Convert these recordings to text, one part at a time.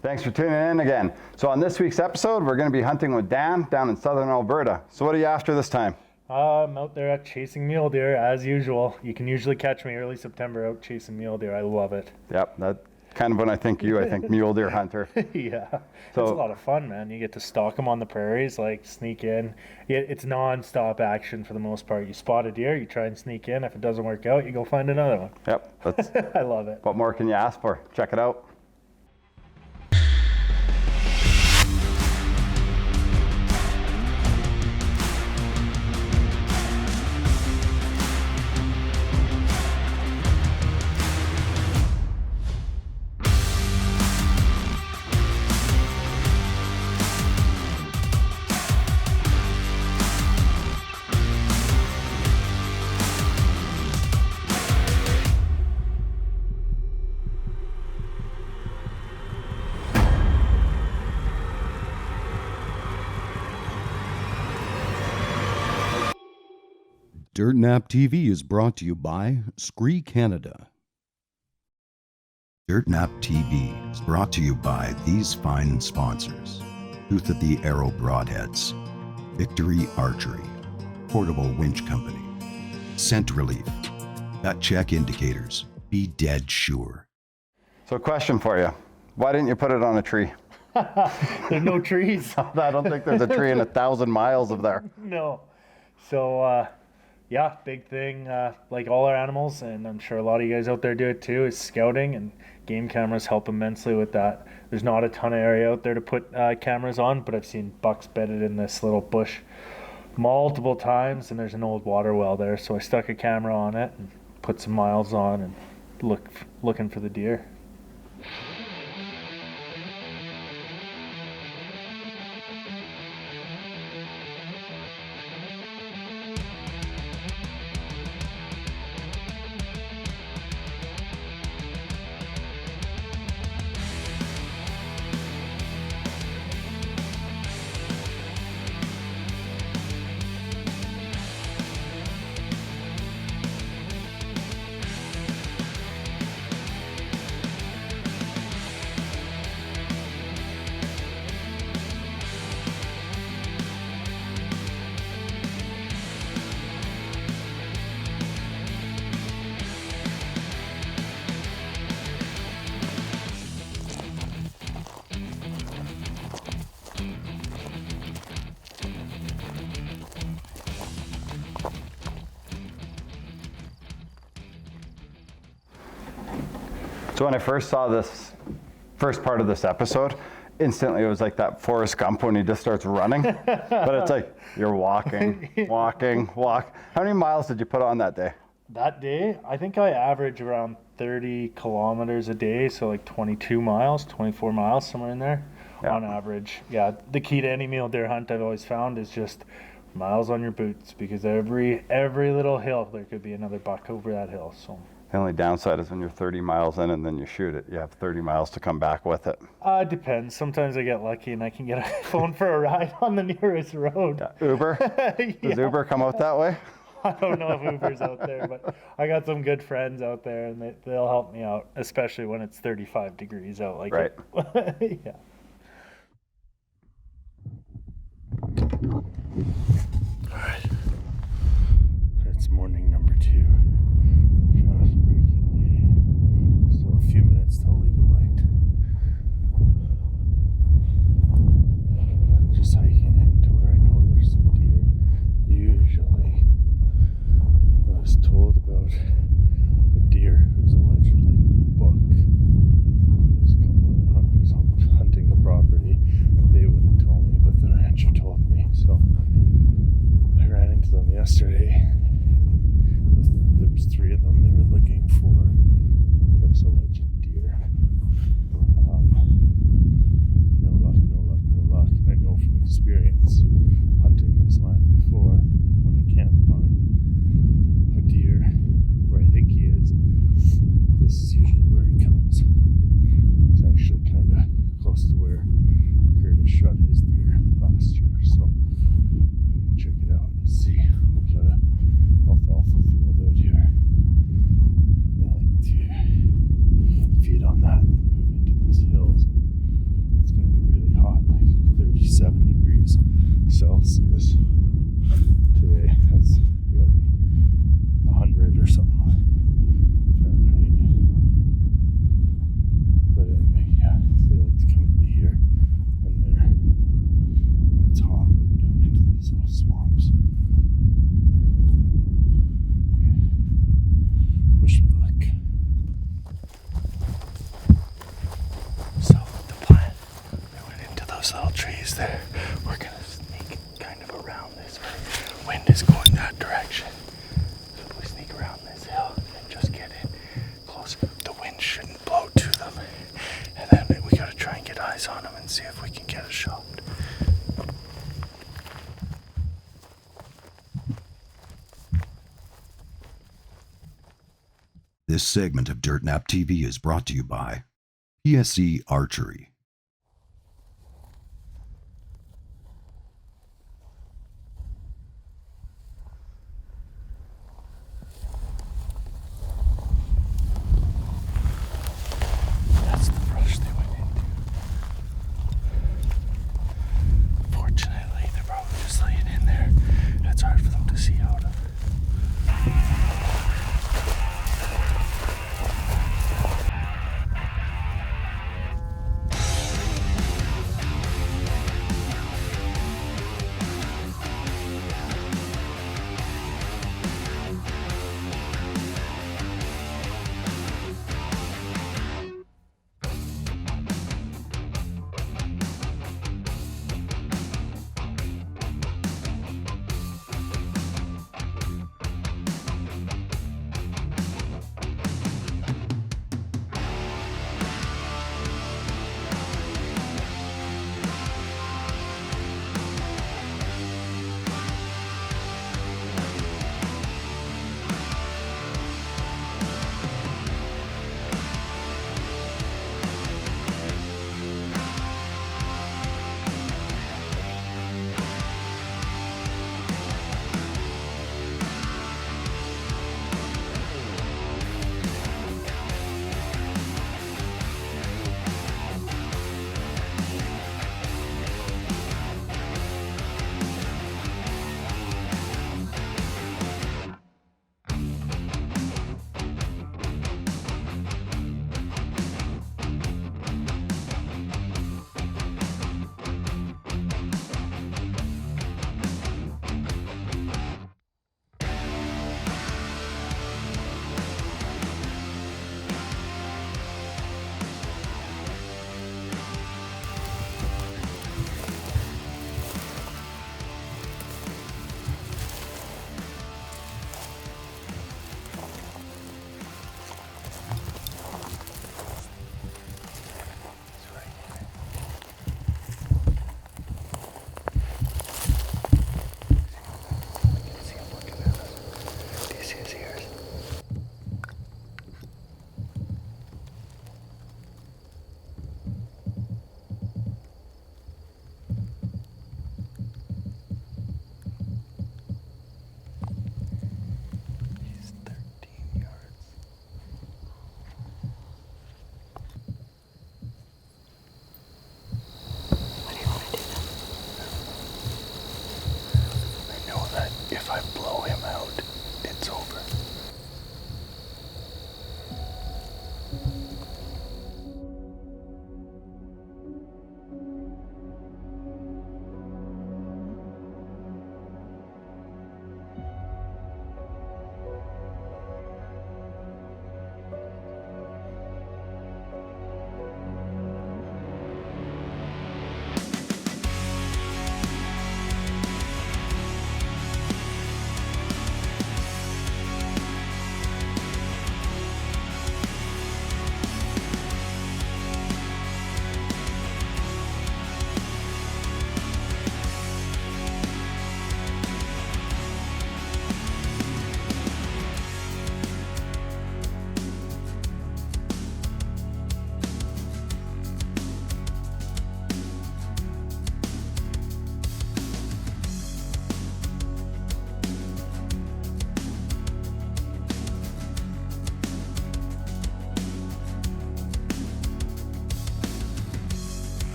Thanks for tuning in again. So on this week's episode, we're going to be hunting with Dan down in Southern Alberta. So what are you after this time? I'm out there chasing mule deer as usual. You can usually catch me early September out chasing mule deer. I love it. Yep, that's kind of when I think mule deer hunter. Yeah, So, it's a lot of fun, man. You get to stalk them on the prairies, like sneak in. It's non-stop action for the most part. You spot a deer, you try and sneak in. If it doesn't work out, you go find another one. Yep, that's, I love it. what more can you ask for? Check it out. Dirt Nap TV is brought to you by Scree Canada. Dirt Nap TV is brought to you by these fine sponsors: Tooth of the Arrow Broadheads, Victory Archery, Portable Winch Company, Scent Relief, Gut Check Indicators, Be Dead Sure. So question for you. Why didn't you put it on a tree? There's no trees. I don't think there's a tree in 1,000 miles of there. No. So, yeah, big thing, like all our animals, and I'm sure a lot of you guys out there do it too, is scouting, and game cameras help immensely with that. There's not a ton of area out there to put cameras on, but I've seen bucks bedded in this little bush multiple times, and there's an old water well there, so I stuck a camera on it and put some miles on and looking for the deer. So when I first saw this first part of this episode, instantly it was like that Forrest Gump when he just starts running. But it's like you're walking. How many miles did you put on that day? That day, I think I average around 30 kilometers a day, so like 22 miles, 24 miles, somewhere in there on average. Yeah, the key to any mule deer hunt I've always found is just miles on your boots, because every little hill, there could be another buck over that hill. So The only downside is when you're 30 miles in and then you shoot it, you have 30 miles to come back with it. Depends. Sometimes I get lucky and I can get a phone for a ride on the nearest road. Yeah. Uber? Does Uber come out that way? I don't know if Uber's out there, but I got some good friends out there and they'll help me out, especially when it's 35 degrees out. Like right. Yeah. All right. It's morning number 2. Just breaking day. Still a few minutes till legal light. Just hiking into where I know there's some deer. Usually, I was told about a deer who's allegedly booked. There's a couple of hunters hunting the property. They wouldn't tell me, but the rancher told me. So I ran into them yesterday. There was 3 of them. They were looking for this alleged deer. those little trees there. We're gonna sneak kind of around this way. Wind is going that direction. So if we sneak around this hill and just get in close, the wind shouldn't blow to them. And then we gotta try and get eyes on them and see if we can get a shot. This segment of Dirt Nap TV is brought to you by PSE Archery. That's the brush they went into. Fortunately, they're probably just laying in there. It's hard for them to see out of. If I blow him out, it's over.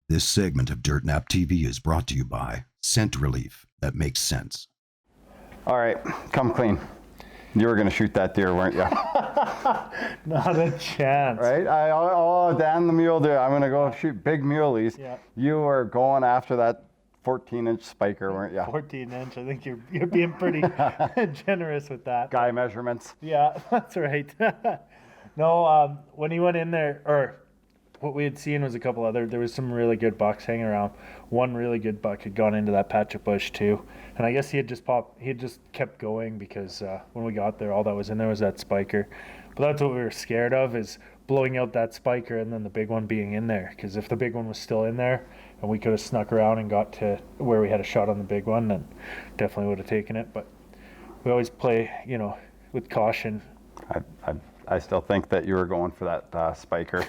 This segment of Dirt Nap TV is brought to you by Scent Relief that makes sense. All right, come clean. You were going to shoot that deer, weren't you? Not a chance. Right? Dan the mule deer. I'm going to go shoot big muleys. Yeah. You were going after that 14-inch spiker, weren't you? 14-inch. I think you're being pretty generous with that. Guy measurements. Yeah, that's right. No, when he went in there, or what we had seen was a couple other, there was some really good bucks hanging around. One really good buck had gone into that patch of bush too. And I guess he had just kept going because when we got there, all that was in there was that spiker. But that's what we were scared of, is blowing out that spiker and then the big one being in there. Because if the big one was still in there and we could have snuck around and got to where we had a shot on the big one, then definitely would have taken it. But we always play, with caution. I still think that you were going for that spiker.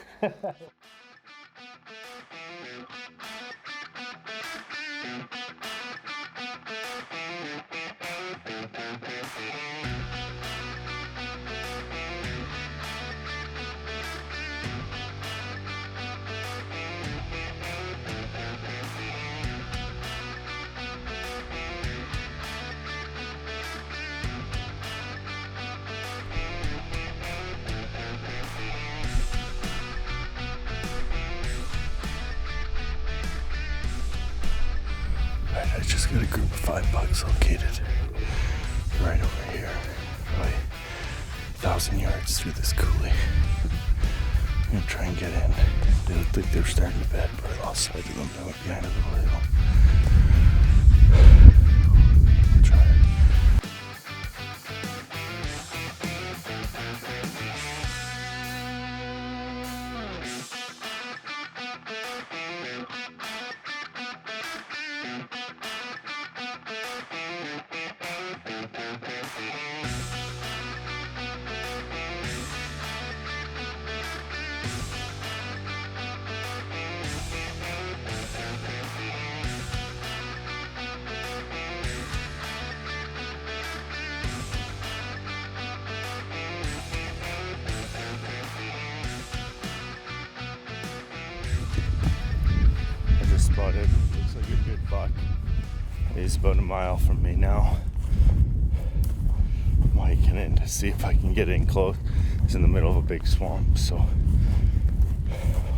Right, I just got a group of 5 bucks located right over here, probably 1,000 yards through this coulee. I'm gonna try and get in. They look like they're starting to bed, but I lost sight of them. They went behind a little hill. I'll try it. Spotted. Looks like a good buck. He's about a mile from me now. I'm hiking in to see if I can get in close. It's in the middle of a big swamp, so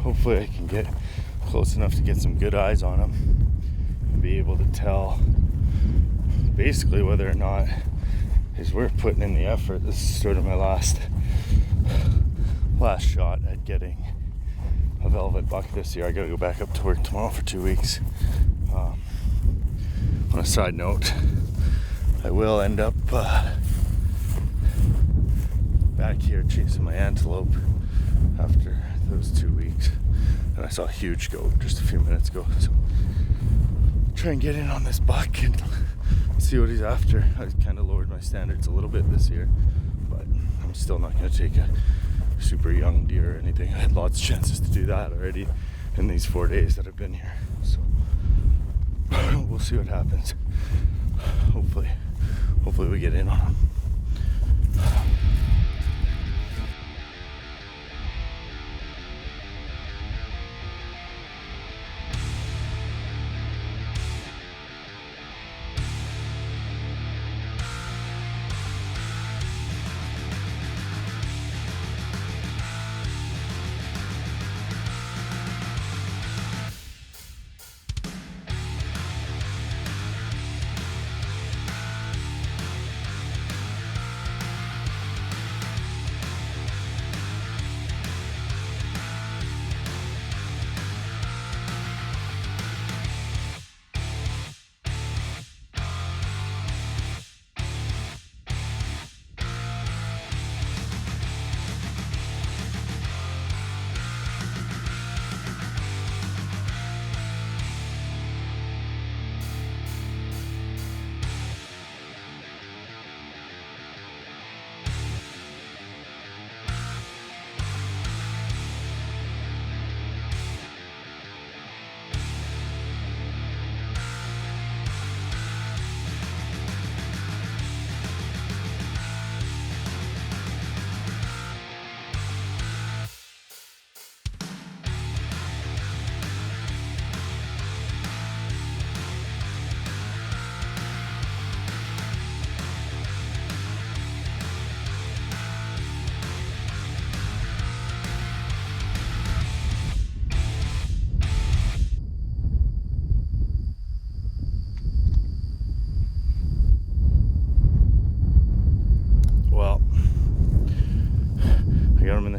hopefully I can get close enough to get some good eyes on him and be able to tell basically whether or not it's worth putting in the effort. This is sort of my last shot at getting a velvet buck this year. I gotta go back up to work tomorrow for 2 weeks. On a side note, I will end up back here chasing my antelope after those 2 weeks. And I saw a huge goat just a few minutes ago. So try and get in on this buck and see what he's after. I kind of lowered my standards a little bit this year, but I'm still not gonna take a super young deer or anything. I had lots of chances to do that already in these 4 days that I've been here. So we'll see what happens. Hopefully we get in on them.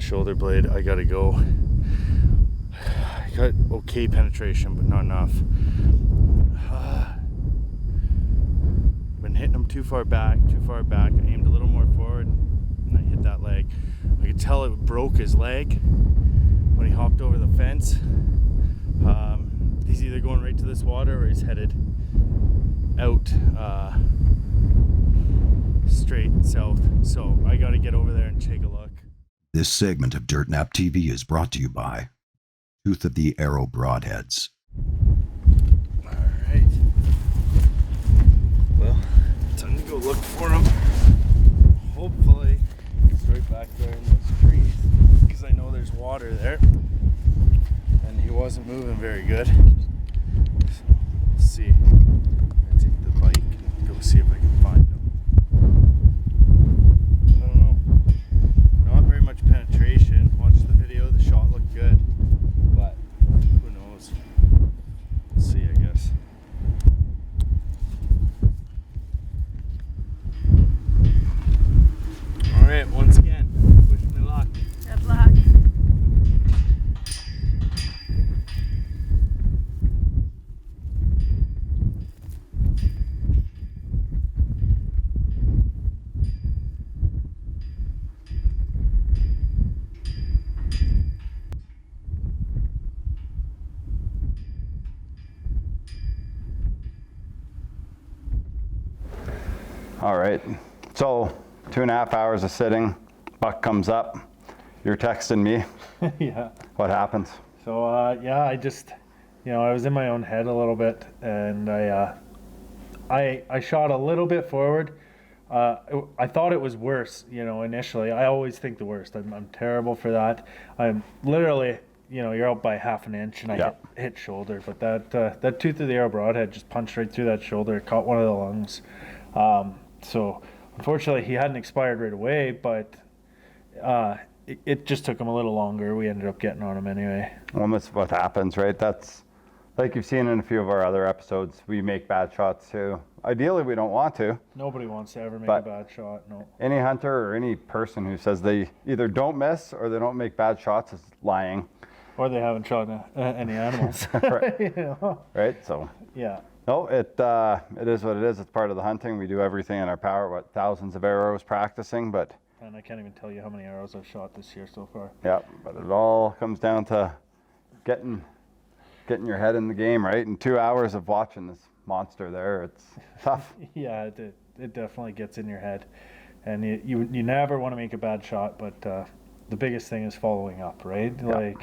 shoulder blade. I gotta go. I got okay penetration, but not enough. Been hitting him too far back. I aimed a little more forward and I hit that leg. I could tell it broke his leg when he hopped over the fence. He's either going right to this water or he's headed out straight south. So I got to get over there and take a look. This segment of Dirt Nap TV is brought to you by Tooth of the Arrow Broadheads. All right. Well, time to go look for him. Hopefully, he's right back there in those trees because I know there's water there. And he wasn't moving very good. So, let's see. I'm gonna take the bike and go see if I can find him. I don't know. Not very much penetration. Watched the video, the shot looked good. But who knows? We'll see, I guess. Alright, once again, wish me luck. Good luck. All right, so 2.5 hours of sitting, buck comes up, you're texting me, Yeah. what happens? So yeah, I just, I was in my own head a little bit, and I shot a little bit forward. I thought it was worse, initially. I always think the worst. I'm terrible for that. I'm literally, you're out by half an inch, and I hit shoulder. But that tooth of the arrow broadhead just punched right through that shoulder, caught one of the lungs. So unfortunately, he hadn't expired right away, but it just took him a little longer. We ended up getting on him anyway. Well, that's what happens, right? That's like you've seen in a few of our other episodes. We make bad shots too. Ideally, we don't want to. Nobody wants to ever make a bad shot. No. Any hunter or any person who says they either don't miss or they don't make bad shots is lying. Or they haven't shot any animals. Right. Right. So. Yeah. No, it is what it is. It's part of the hunting. We do everything in our power. Thousands of arrows practicing, but. And I can't even tell you how many arrows I've shot this year so far. Yeah, but it all comes down to getting your head in the game, right? And 2 hours of watching this monster there, it's tough. Yeah, it definitely gets in your head, and you never want to make a bad shot, but the biggest thing is following up, right? Yeah.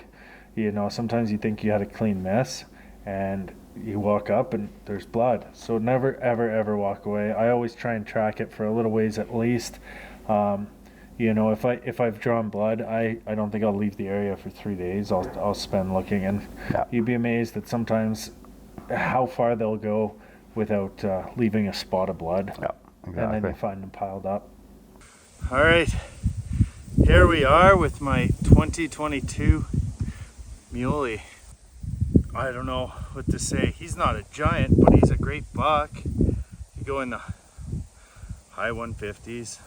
Like, sometimes you think you had a clean miss, and you walk up and there's blood. So never, ever, ever walk away. I always try and track it for a little ways at least. If I've drawn blood, I don't think I'll leave the area for 3 days. I'll spend looking, and you'd be amazed at sometimes how far they'll go without leaving a spot of blood. Yeah, exactly. And then you find them piled up. All right, here we are with my 2022 Mule. I don't know what to say. He's not a giant, but he's a great buck. You go in the high 150s,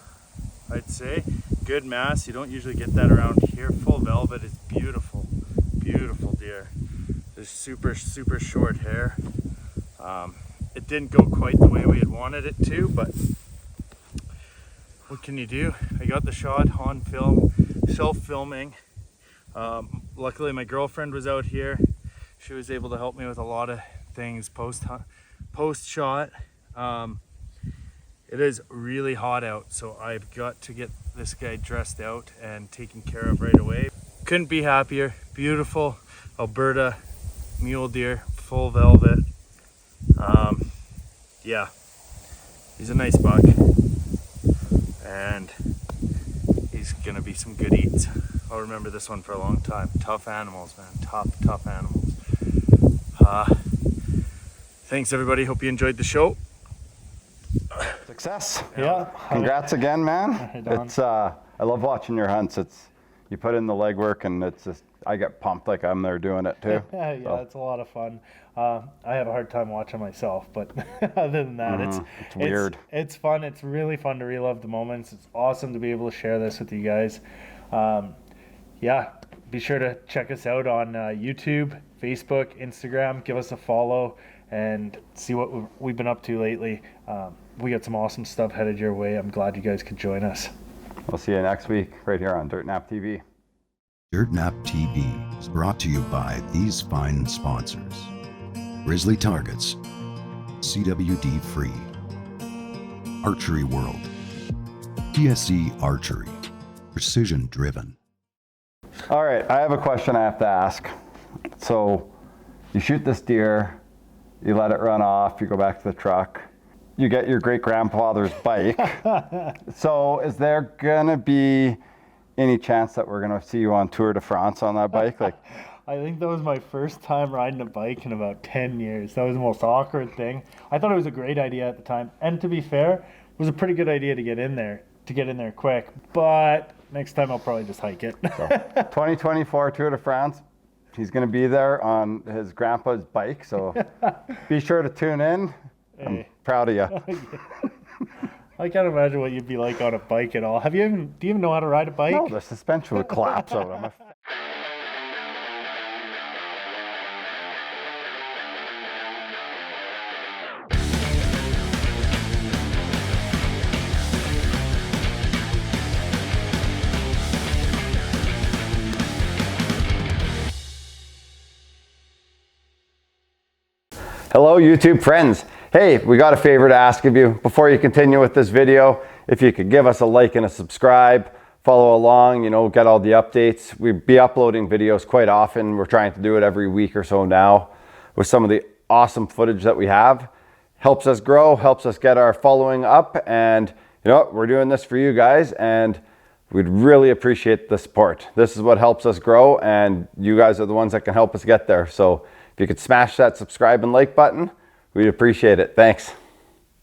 I'd say. Good mass. You don't usually get that around here. Full velvet is beautiful, beautiful deer. There's super, super short hair. It didn't go quite the way we had wanted it to, but what can you do? I got the shot on film, self-filming. Luckily my girlfriend was out here. She was able to help me with a lot of things post shot. It is really hot out, so I've got to get this guy dressed out and taken care of right away. Couldn't be happier. Beautiful Alberta mule deer, full velvet. Yeah, he's a nice buck, and he's gonna be some good eats. I'll remember this one for a long time. Tough animals, man. Tough animals. Thanks everybody. Hope you enjoyed the show. Success. Yeah. Congrats again, man. Right on. It's I love watching your hunts. You put in the legwork, and it's just I get pumped like I'm there doing it too. Yeah, it's a lot of fun. I have a hard time watching myself, but other than that, it's weird. It's fun. It's really fun to relive the moments. It's awesome to be able to share this with you guys. yeah, be sure to check us out on YouTube, Facebook, Instagram. Give us a follow and see what we've been up to lately. We got some awesome stuff headed your way. I'm glad you guys could join us. We'll see you next week right here on Dirt Nap TV. Dirt Nap TV is brought to you by these fine sponsors: Grizzly Targets, CWD Free, Archery World, TSC Archery, Precision Driven. All right, I have a question I have to ask. So you shoot this deer, you let it run off, you go back to the truck, you get your great grandfather's bike. So is there gonna be any chance that we're gonna see you on Tour de France on that bike? Like, I think that was my first time riding a bike in about 10 years. That was the most awkward thing. I thought it was a great idea at the time. And to be fair, it was a pretty good idea to get in there quick. But next time I'll probably just hike it. so 2024 Tour de France, he's gonna be there on his grandpa's bike. So be sure to tune in. I'm Hey. proud of you. I can't imagine what you'd be like on a bike at all. Do you even know how to ride a bike? No, the suspension would collapse out of him. Hello, YouTube friends. Hey, we got a favor to ask of you. Before you continue with this video, if you could give us a like and a subscribe, follow along, get all the updates. We'll be uploading videos quite often. We're trying to do it every week or so now with some of the awesome footage that we have. Helps us grow, helps us get our following up, and we're doing this for you guys, and we'd really appreciate the support. This is what helps us grow, and you guys are the ones that can help us get there. So if you could smash that subscribe and like button, we'd appreciate it. Thanks.